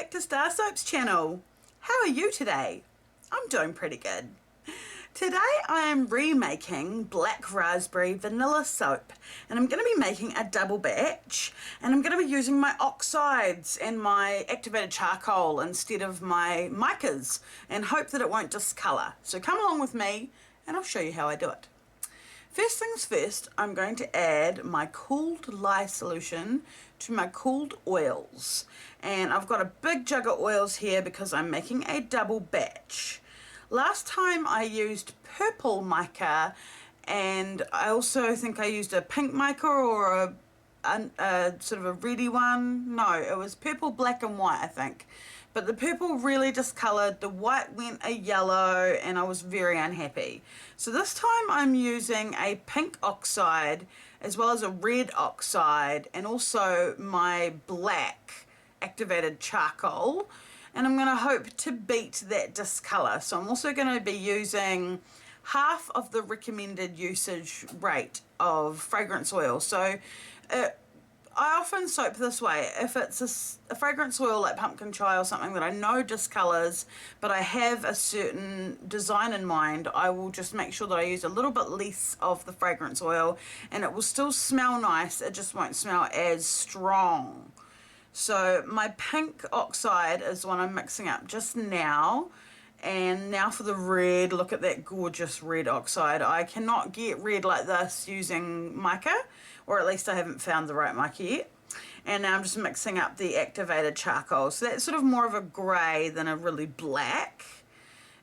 back to StarrSoaps channel. How are you today? I'm doing pretty good. Today I am remaking Black Rasberry Vanilla soap, and I'm going to be making a double batch, and I'm going to be using my oxides and my activated charcoal instead of my micas, and hope that it won't discolour. So come along with me and I'll show you how I do it. First things first, I'm going to add my cooled lye solution to my cooled oils. And I've got a big jug of oils here because I'm making a double batch. Last time I used purple mica, and I also think I used a pink mica or a sort of a reddy one. No, it was purple, black and white, I think. But the purple really discoloured, the white went a yellow, and I was very unhappy. So this time I'm using a pink oxide as well as a red oxide and also my black activated charcoal. And I'm going to hope to beat that discolour. So I'm also going to be using half of the recommended usage rate of fragrance oil. So I often soap this way. If it's a fragrance oil like pumpkin chai or something that I know discolours, but I have a certain design in mind, I will just make sure that I use a little bit less of the fragrance oil, and it will still smell nice, it just won't smell as strong. So my pink oxide is what I'm mixing up just now. And now for the red, look at that gorgeous red oxide. I cannot get red like this using mica, or at least I haven't found the right mica yet. And now I'm just mixing up the activated charcoal. So that's sort of more of a grey than a really black.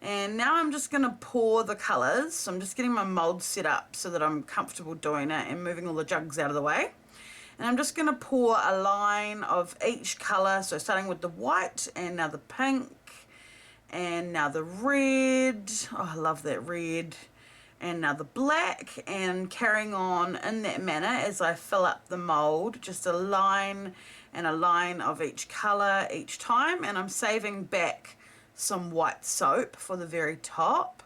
And now I'm just going to pour the colours. So I'm just getting my mould set up so that I'm comfortable doing it and moving all the jugs out of the way. And I'm just going to pour a line of each colour. So starting with the white and now the pink. And now the red, oh I love that red, and now the black, and carrying on in that manner as I fill up the mould, just a line and a line of each colour each time, and I'm saving back some white soap for the very top.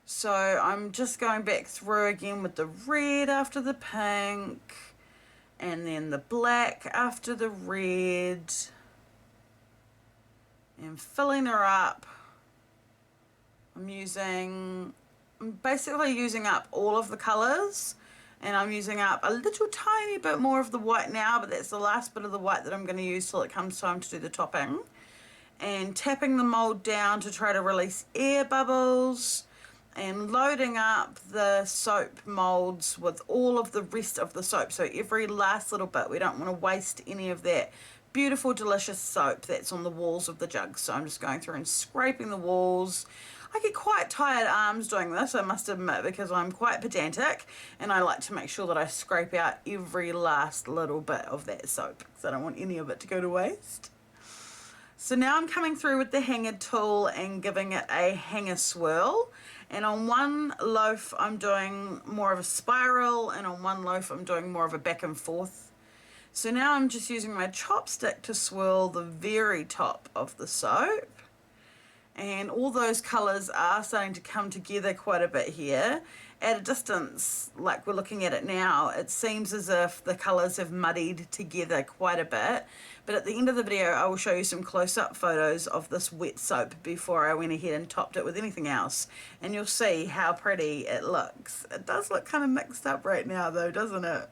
So I'm just going back through again with the red after the pink, and then the black after the red, and filling her up. I'm basically using up all of the colours, and I'm using up a little tiny bit more of the white now, but that's the last bit of the white that I'm going to use till it comes time to do the topping. And tapping the mould down to try to release air bubbles, and loading up the soap moulds with all of the rest of the soap. So every last little bit, we don't want to waste any of that beautiful delicious soap that's on the walls of the jug. So I'm just going through and scraping the walls. I get quite tired arms doing this, I must admit, because I'm quite pedantic and I like to make sure that I scrape out every last little bit of that soap because I don't want any of it to go to waste. So now I'm coming through with the hanger tool and giving it a hanger swirl, and on one loaf I'm doing more of a spiral, and on one loaf I'm doing more of a back and forth. So now I'm just using my chopstick to swirl the very top of the soap. And all those colours are starting to come together quite a bit here. At a distance, like we're looking at it now, it seems as if the colours have muddied together quite a bit. But at the end of the video, I will show you some close-up photos of this wet soap before I went ahead and topped it with anything else. And you'll see how pretty it looks. It does look kind of mixed up right now though, doesn't it?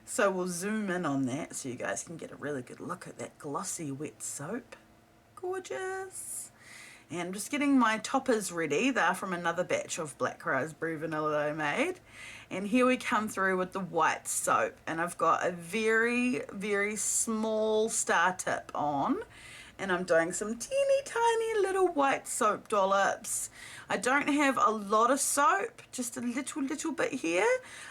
So we'll zoom in on that so you guys can get a really good look at that glossy wet soap. Gorgeous. And I'm just getting my toppers ready. They're from another batch of Black Rasberry Vanilla that I made. And here we come through with the white soap. And I've got a very, very small star tip on. And I'm doing some teeny tiny little white soap dollops. I don't have a lot of soap, just a little bit here.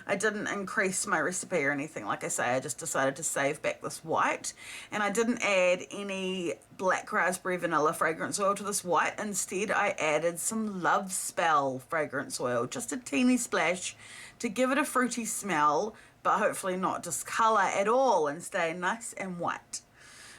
I didn't increase my recipe or anything. Like I say, I just decided to save back this white. And I didn't add any Black Rasberry Vanilla fragrance oil to this white. Instead, I added some Love Spell fragrance oil, just a teeny splash to give it a fruity smell, but hopefully not discolour at all and stay nice and white.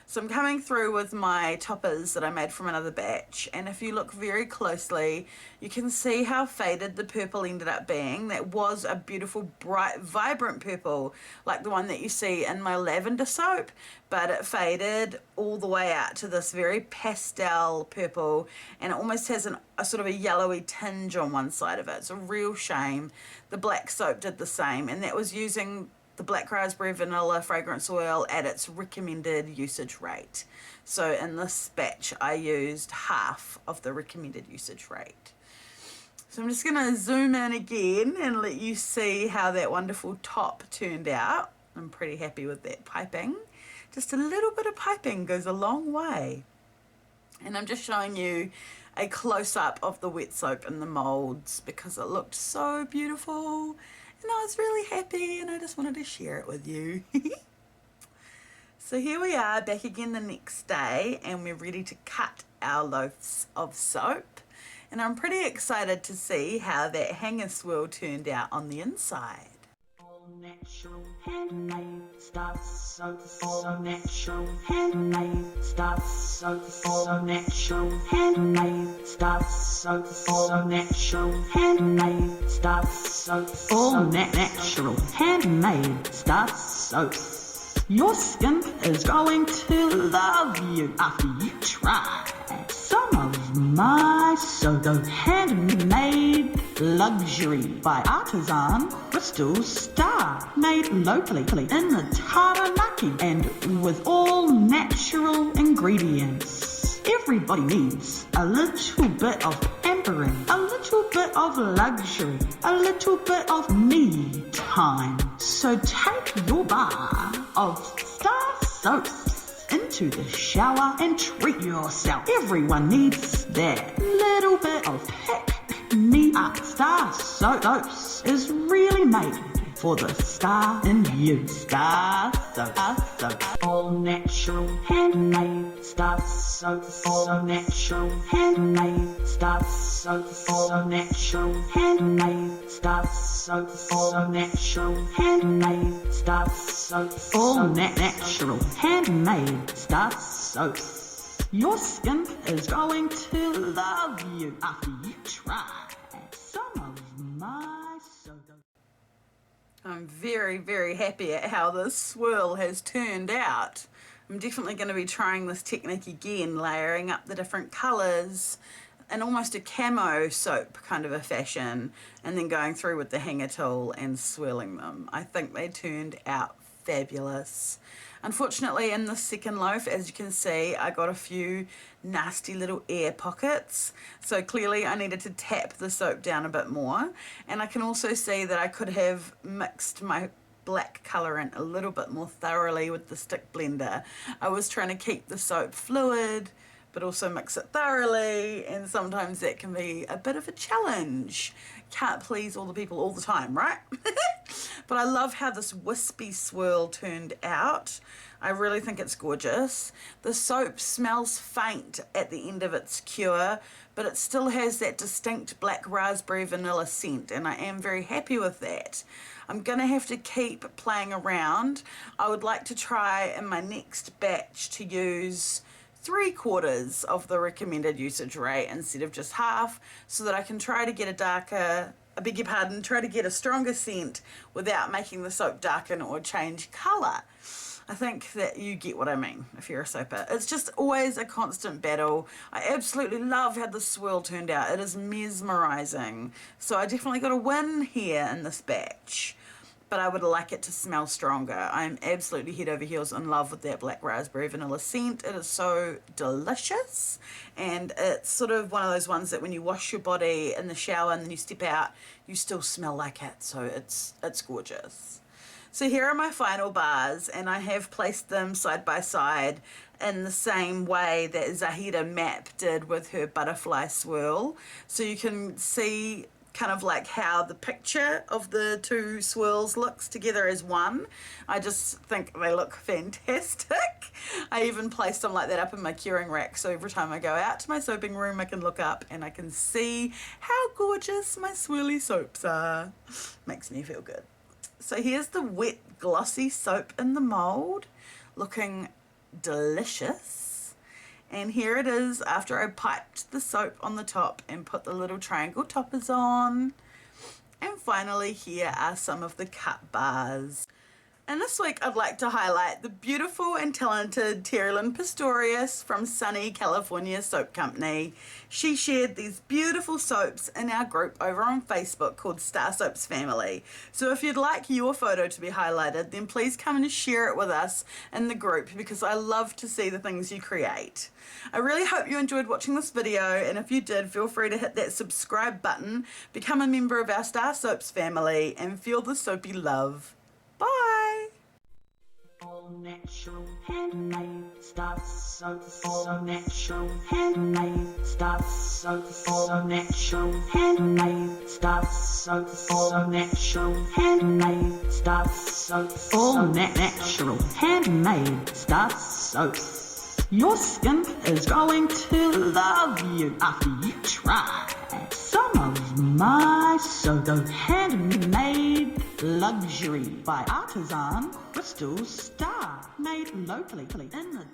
So I'm coming through with my toppers that I made from another batch, and if you look very closely, you can see how faded the purple ended up being. That was a beautiful, bright, vibrant purple, like the one that you see in my lavender soap, but it faded all the way out to this very pastel purple, and it almost has a sort of a yellowy tinge on one side of it. It's a real shame. The black soap did the same, and that was using the Black Raspberry Vanilla fragrance oil at its recommended usage rate. So in this batch I used half of the recommended usage rate. So I'm just going to zoom in again and let you see how that wonderful top turned out. I'm pretty happy with that piping. Just a little bit of piping goes a long way. And I'm just showing you a close-up of the wet soap in the molds because it looked so beautiful. And I was really happy and I just wanted to share it with you. So here we are back again the next day, and we're ready to cut our loaves of soap. And I'm pretty excited to see how that hanger swirl turned out on the inside. All natural, handmade, StarrSoaps. All natural, handmade, StarrSoaps. All natural, handmade, StarrSoaps. All natural, handmade, StarrSoaps. All natural, handmade, StarrSoaps. Your skin is going to love you after you try some of my soap. Handmade luxury by artisan CrystalStarr, made locally in the Taranaki and with all natural ingredients. Everybody needs a little bit of pampering, a little bit of luxury, a little bit of me time. So take your bar of StarrSoaps into the shower and treat yourself. Everyone needs that little bit of pick me up. StarrSoaps is really made for the star in you. StarrSoaps. All natural, handmade, StarrSoaps. All natural, handmade, StarrSoaps. All natural, handmade, StarrSoaps. All natural, handmade, StarrSoaps. All natural, handmade, StarrSoaps. Your skin is going to love you after you try some of my soap. I'm very, very happy at how this swirl has turned out. I'm definitely going to be trying this technique again, layering up the different colours in almost a camo soap kind of a fashion, and then going through with the hanger tool and swirling them. I think they turned out fabulous. Unfortunately, in the second loaf, as you can see, I got a few nasty little air pockets. So clearly I needed to tap the soap down a bit more. And I can also see that I could have mixed my black colourant a little bit more thoroughly with the stick blender. I was trying to keep the soap fluid, but also mix it thoroughly, and sometimes that can be a bit of a challenge. Can't please all the people all the time, right? But I love how this wispy swirl turned out. I really think it's gorgeous. The soap smells faint at the end of its cure, but it still has that distinct black raspberry vanilla scent, and I am very happy with that. I'm gonna have to keep playing around. I would like to try in my next batch to use 3/4 of the recommended usage rate instead of just half, so that I can try to get try to get a stronger scent without making the soap darken or change colour. I think that you get what I mean if you're a soaper. It's just always a constant battle. I absolutely love how the swirl turned out. It is mesmerising. So I definitely got a win here in this batch. But I would like it to smell stronger. I'm absolutely head over heels in love with that black raspberry vanilla scent. It is so delicious, and it's sort of one of those ones that when you wash your body in the shower and then you step out, you still smell like it. So it's gorgeous. So here are my final bars, and I have placed them side by side in the same way that Zahida Map did with her butterfly swirl. So you can see kind of like how the picture of the two swirls looks together as one. I just think they look fantastic. I even placed them like that up in my curing rack, so every time I go out to my soaping room I can look up and I can see how gorgeous my swirly soaps are. Makes me feel good. So here's the wet glossy soap in the mould, looking delicious. And here it is after I piped the soap on the top and put the little triangle toppers on. And finally, here are some of the cut bars. And this week I'd like to highlight the beautiful and talented Terry-Lynn Pistorius from sunny California Soap Company. She shared these beautiful soaps in our group over on Facebook called StarrSoapy Family. So if you'd like your photo to be highlighted, then please come and share it with us in the group, because I love to see the things you create. I really hope you enjoyed watching this video, and if you did, feel free to hit that subscribe button, become a member of our StarrSoapy family, and feel the soapy love. Bye! All natural, handmade, StarrSoapy. All natural, handmade, StarrSoapy. All natural, handmade, StarrSoapy. All natural, handmade, StarrSoapy. All natural, handmade, StarrSoapy. Your skin is going to love you after you try some of my so-called handmade luxury by artisan CrystalStarr, made locally in the